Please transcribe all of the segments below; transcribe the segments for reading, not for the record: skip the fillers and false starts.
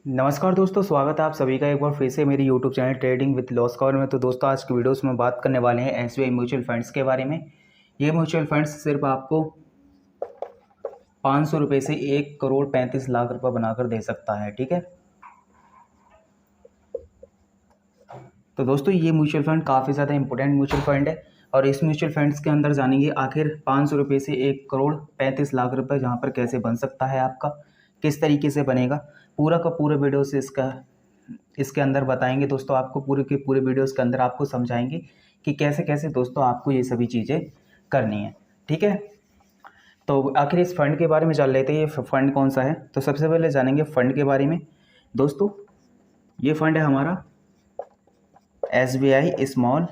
नमस्कार दोस्तों, स्वागत है आप सभी का एक बार फिर से मेरी YouTube channel trading with loss cover में। तो दोस्तों, आज की वीडियोस में बात करने वाले हैं एसबीआई म्यूचुअल फंड्स के बारे में। ये म्यूचुअल फंड्स सिर्फ आपको 500 रुपये से 1,35,00,000 रुपये बनाकर दे सकता है। ठीक है, तो दोस्तों ये म्यूचुअल फंड काफ़ी ज़्यादा इंपॉर्टेंट म्यूचुअल फंड है और इस म्यूचुअल फंड्स के अंदर जानेंगे आखिर 500 रुपये से 1,35,00,000 रुपये जहाँ पर कैसे बन सकता है आपका, किस तरीके से बनेगा, पूरा का पूरा वीडियो से इसके अंदर बताएंगे दोस्तों। आपको पूरे के पूरे वीडियोस के अंदर आपको समझाएंगे कि कैसे कैसे दोस्तों आपको ये सभी चीज़ें करनी है। ठीक है, तो आखिर इस फंड के बारे में जान लेते हैं। ये फंड कौन सा है, तो सबसे पहले जानेंगे फंड के बारे में। दोस्तों ये फंड है हमारा SBI स्मॉल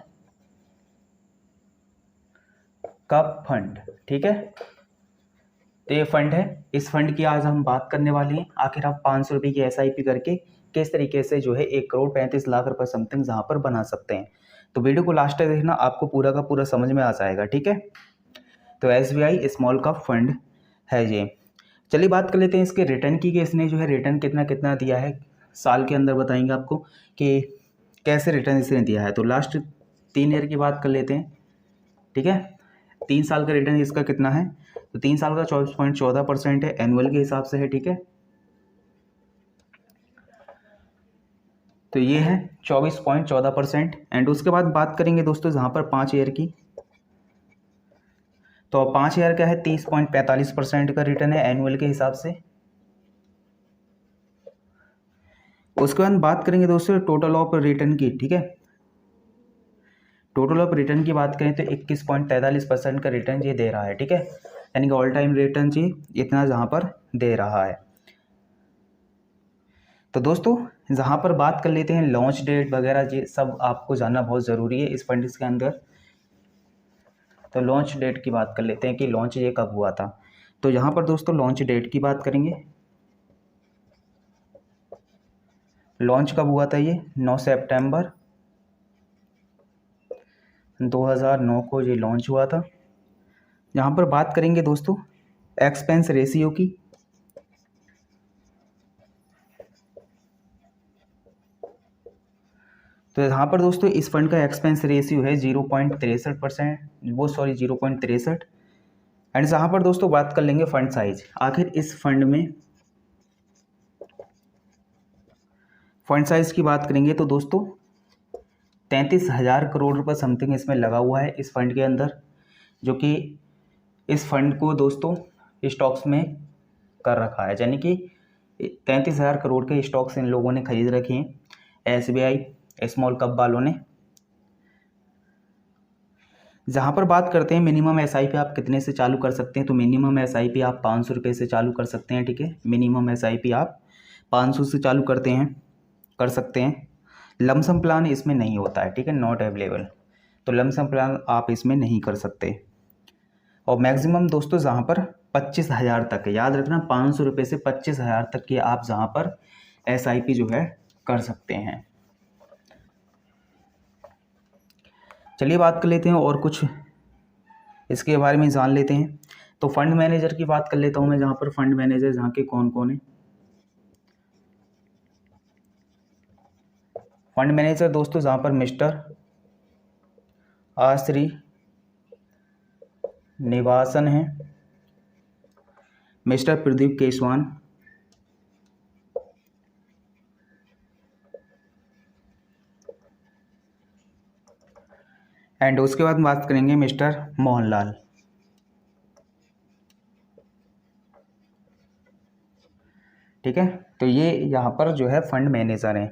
कैप फंड। ठीक है, तो ये फंड है, इस फंड की आज हम बात करने वाले हैं। आखिर आप 500 रुपये की SIP करके किस तरीके से जो है 1,35,00,000 रुपये समथिंग जहाँ पर बना सकते हैं। तो वीडियो को लास्ट तक देखना, आपको पूरा का पूरा समझ में आ जाएगा। ठीक है, तो SBI स्मॉल कैप फंड है ये। चलिए बात कर लेते हैं इसके रिटर्न की, कि इसने जो है रिटर्न कितना कितना दिया है साल के अंदर। बताएंगे आपको कि कैसे रिटर्न इसने दिया है। तो लास्ट 3 ईयर की बात कर लेते हैं। ठीक है, 3 साल का रिटर्न इसका कितना है, तो 3 साल का 24.14% है, एनुअल के हिसाब से है। ठीक है, तो ये है 24.14%। एंड उसके बाद बात करेंगे दोस्तों जहाँ पर 5 ईयर की, तो 5 ईयर का है 30.45% का रिटर्न है एनुअल के हिसाब से। उसके बाद बात करेंगे दोस्तों टोटल ऑफ रिटर्न की। ठीक है, टोटल ऑफ रिटर्न की बात करें तो 21.43% का रिटर्न ये दे रहा है। ठीक है, यानी कि ऑल टाइम रिटर्न ये इतना जहाँ पर दे रहा है। तो दोस्तों जहाँ पर बात कर लेते हैं लॉन्च डेट वगैरह, ये सब आपको जानना बहुत ज़रूरी है इस फंड के अंदर। तो लॉन्च डेट की बात कर लेते हैं कि लॉन्च ये कब हुआ था। तो यहाँ पर दोस्तों लॉन्च डेट की बात करेंगे। लॉन्च कब हुआ था, ये 9 सितंबर 2009 को ये लॉन्च हुआ था। यहाँ पर बात करेंगे दोस्तों एक्सपेंस रेशियो की, तो यहाँ पर दोस्तों इस फंड का एक्सपेंस रेशियो है 0.63%, 0.63। एंड यहाँ पर दोस्तों बात कर लेंगे फंड साइज। आखिर इस फंड में फंड साइज की बात करेंगे तो दोस्तों 33,000 करोड़ रुपये समथिंग इसमें लगा हुआ है इस फंड के अंदर, जो कि इस फंड को दोस्तों स्टॉक्स में कर रखा है। यानी कि 33,000 करोड़ के स्टॉक्स इन लोगों ने खरीद रखे हैं SBI स्मॉल कैप वालों ने। जहाँ पर बात करते हैं मिनिमम SIP आप कितने से चालू कर सकते हैं, तो मिनिमम SIP आप 500 रुपये से चालू कर सकते हैं। ठीक है, मिनिमम SIP आप 500 से चालू कर सकते हैं। लमसम प्लान इसमें नहीं होता है। ठीक है, नॉट अवेलेबल, तो लमसम प्लान आप इसमें नहीं कर सकते। और मैक्सिमम दोस्तों जहाँ पर 25,000 तक है, याद रखना 500 रुपये से 25,000 तक की आप जहाँ पर SIP जो है कर सकते हैं। चलिए बात कर लेते हैं और कुछ इसके बारे में जान लेते हैं। तो फंड मैनेजर की बात कर लेता हूँ मैं, जहाँ पर फंड मैनेजर जहाँ के कौन कौन है। फंड मैनेजर दोस्तों जहाँ पर मिस्टर आश्री निवासन है, मिस्टर प्रदीप केसवान, एंड उसके बाद बात करेंगे मिस्टर मोहनलाल। ठीक है, तो ये यहाँ पर जो है फंड मैनेजर हैं।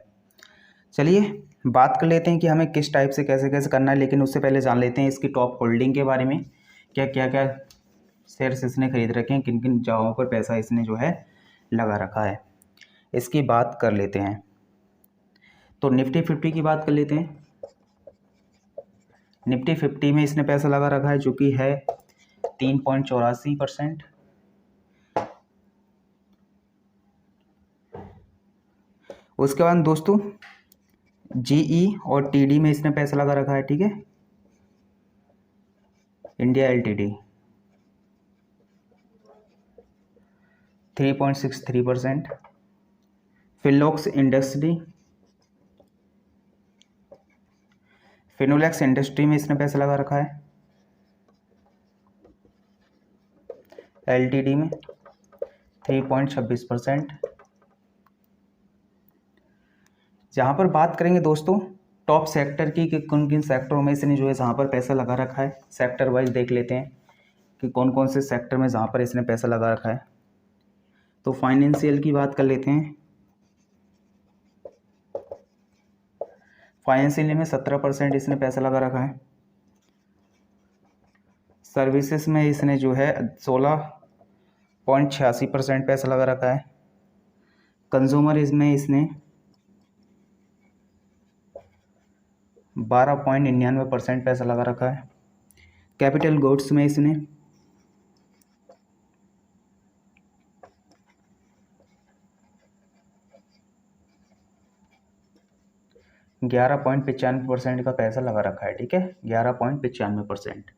चलिए बात कर लेते हैं कि हमें किस टाइप से कैसे कैसे करना है, लेकिन उससे पहले जान लेते हैं इसकी टॉप होल्डिंग के बारे में। क्या शेयर्स इसने खरीद रखे हैं, किन किन जगहों पर पैसा इसने जो है लगा रखा है, इसकी बात कर लेते हैं। तो निफ्टी 50 की बात कर लेते हैं। निफ्टी 50 में इसने पैसा लगा रखा है, जो कि है 3.84%। उसके बाद दोस्तों GE और TD में इसने पैसा लगा रखा है। ठीक है, इंडिया LTD 3.63%। फिनोलेक्स इंडस्ट्री में इसने पैसा लगा रखा है, एलटीडी में 3.26%। जहाँ पर बात करेंगे दोस्तों टॉप सेक्टर की कि किन किन सेक्टरों में इसने जो है जहाँ पर पैसा लगा रखा है, सेक्टर वाइज देख लेते हैं कि कौन कौन से सेक्टर में जहाँ पर इसने पैसा लगा रखा है। तो फाइनेंशियल की बात कर लेते हैं। फाइनेंशियल में 17% इसने पैसा लगा रखा है। सर्विसेज में इसने जो है 16.86% पैसा लगा रखा है। कंज्यूमर इसमें इसने 12.99% पैसा लगा रखा है। कैपिटल गुड्स में इसने 11.95% का पैसा लगा रखा है। ठीक है, 11.95%।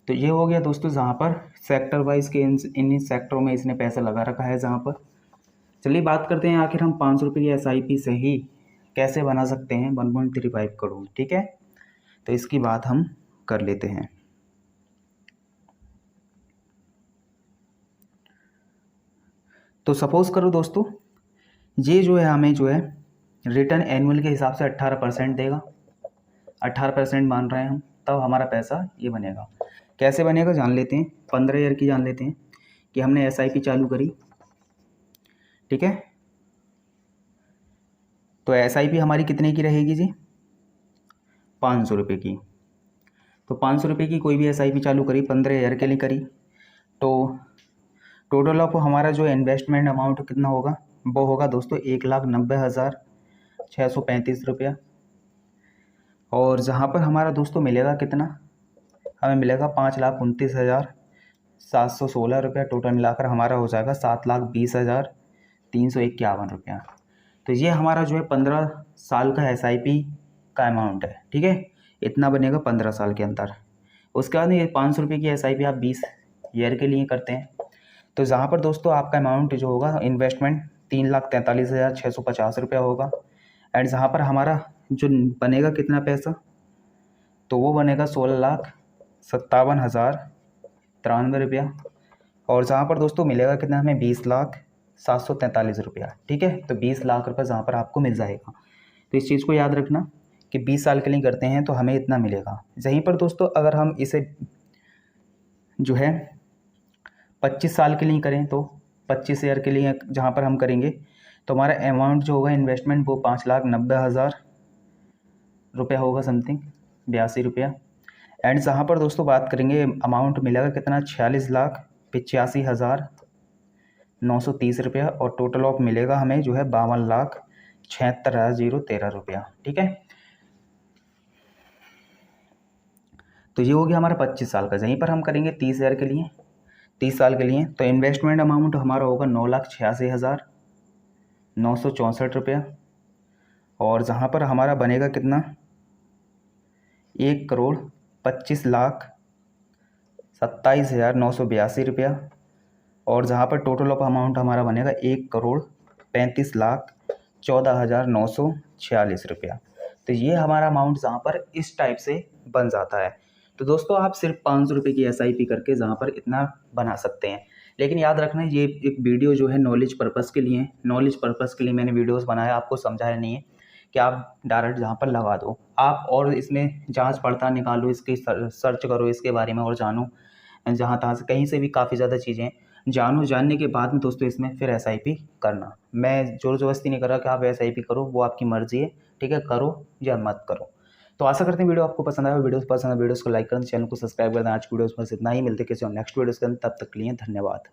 तो ये हो गया दोस्तों जहाँ पर सेक्टर वाइज के इन सेक्टरों में इसने पैसा लगा रखा है जहाँ पर। चलिए बात करते हैं आखिर हम 500 रुपये की SIP से ही कैसे बना सकते हैं 1.35 करोड़। ठीक है, तो इसकी बात हम कर लेते हैं। तो सपोज करो दोस्तों ये जो है हमें जो है रिटर्न एनुअल के हिसाब से 18% देगा, 18% मान रहे हैं हम, तब हमारा पैसा ये बनेगा। कैसे बनेगा जान लेते हैं। 15 ईयर की जान लेते हैं कि हमने SIP चालू करी। ठीक है, तो SIP हमारी कितने की रहेगी जी, 500 रुपये की। तो 500 रुपये की कोई भी SIP चालू करी, 15 ईयर के लिए करी, तो टोटल ऑफ हमारा जो इन्वेस्टमेंट अमाउंट कितना होगा, वो होगा दोस्तों 1,90,635 रुपया। और जहाँ पर हमारा दोस्तों मिलेगा कितना, हमें मिलेगा 5,29,716 रुपया। टोटल मिलाकर हमारा हो जाएगा 7,20,351 रुपया। तो ये हमारा जो है 15 साल का SIP का अमाउंट है। ठीक है, इतना बनेगा 15 साल के अंदर। उसके बाद ये 500 रुपये की SIP आप 20 ईयर के लिए करते हैं, तो जहाँ पर दोस्तों आपका अमाउंट जो होगा इन्वेस्टमेंट 3,43,650 रुपया होगा। एंड जहाँ पर हमारा जो बनेगा कितना पैसा, तो वो बनेगा 16,57,093 रुपया। और जहाँ पर दोस्तों मिलेगा कितना हमें 20,743 रुपया। ठीक है, तो 20 लाख रुपये जहाँ पर आपको मिल जाएगा। तो इस चीज़ को याद रखना कि 20 साल के लिए करते हैं तो हमें इतना मिलेगा। यहीं पर दोस्तों अगर हम इसे जो है 25 साल के लिए करें, तो 25 ईयर के लिए जहाँ पर हम करेंगे तो हमारा अमाउंट जो होगा इन्वेस्टमेंट वो 5,90,000 रुपया होगा, समथिंग 82 रुपया। एंड जहाँ पर दोस्तों बात करेंगे अमाउंट मिलेगा कितना, 46,85,930 रुपया। और टोटल ऑफ मिलेगा हमें जो है 52,76,013 रुपया। ठीक है, तो ये हो गया हमारा 25 साल का। यहीं पर हम करेंगे 30 ईयर के लिए, 30 साल के लिए, तो इन्वेस्टमेंट अमाउंट हमारा होगा 9,86,964 रुपया। और जहाँ पर हमारा बनेगा कितना, 1,25,27,982 रुपया। और जहाँ पर टोटल ऑफ अमाउंट हमारा बनेगा 1,35,14,946 रुपया। तो ये हमारा अमाउंट जहाँ पर इस टाइप से बन जाता है। तो दोस्तों आप सिर्फ 500 रुपये की SIP करके जहाँ पर इतना बना सकते हैं। लेकिन याद रखना ये एक वीडियो जो है नॉलेज पर्पज़ के लिए, नॉलेज पर्पज़ के लिए मैंने वीडियोस बनाया, आपको समझाया नहीं है कि आप डायरेक्ट जहाँ पर लगा दो आप, और इसमें जांच पड़ताल निकालो, इसकी सर्च करो इसके बारे में और जानो, जहाँ तहाँ से कहीं से भी काफ़ी ज़्यादा चीज़ें जानो। जानने के बाद में दोस्तों इसमें फिर SIP करना। मैं जोर ज़बरदस्ती नहीं कर रहा कि आप SIP करो, वो आपकी मर्ज़ी है। ठीक है, करो या मत करो। तो आशा करते हैं वीडियो आपको पसंद आया। वीडियो पसंद है वीडियोस को लाइक करना, चैनल को सब्सक्राइब करना। आज की वीडियोस बस इतना ही, मिलते किसी और नेक्स्ट वीडियोस के अंदर, तब तक के लिए धन्यवाद।